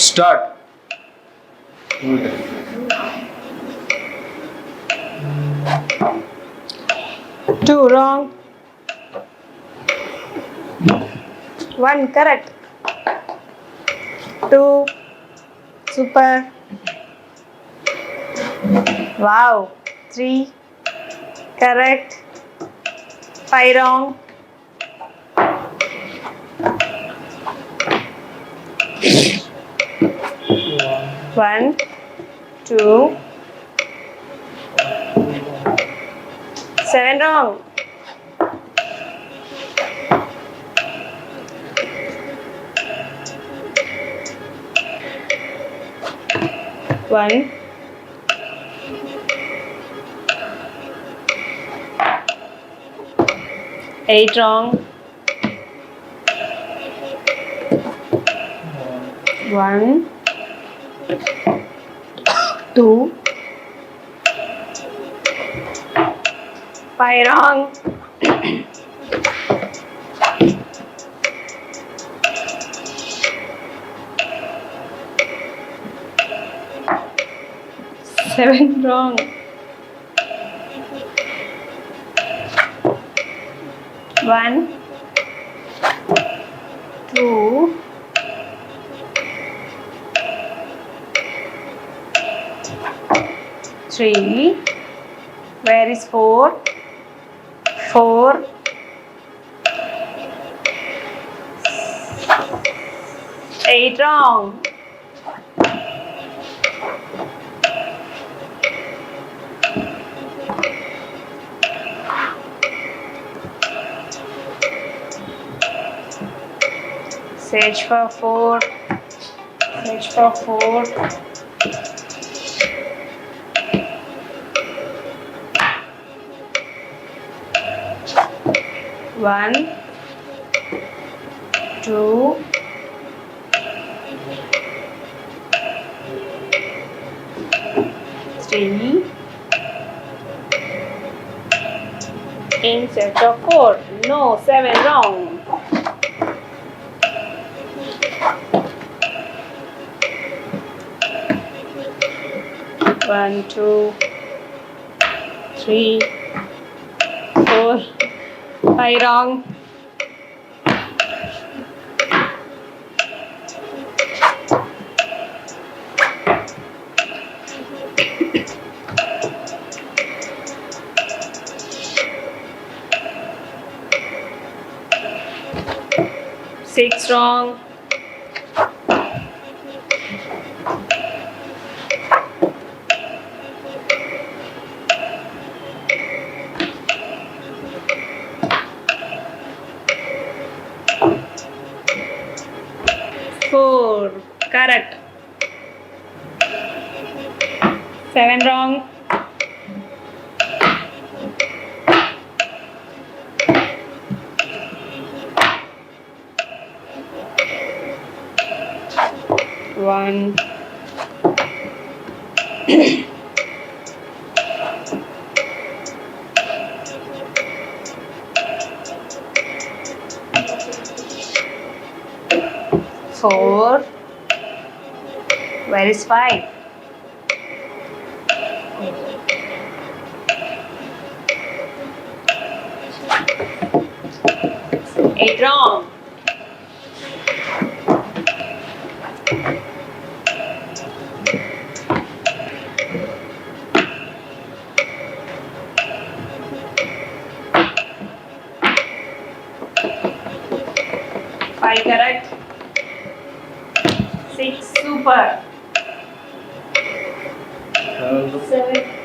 Start. 2 wrong. 1 correct. 2 super. Wow. 3 correct. 5 wrong. 1 2 7 wrong. 1 8 wrong. 1 2 5 wrong. 7 wrong. 1 2 3 where is 4 4 8 wrong. 6 for 4 6 for 4 1 2 3 instead of 4. No, 7 wrong. 1 2 3 4 5 wrong. 6 wrong. 4 correct. 7 wrong. 1 4 where is 5? 8 wrong. 5 correct. 6 super. 7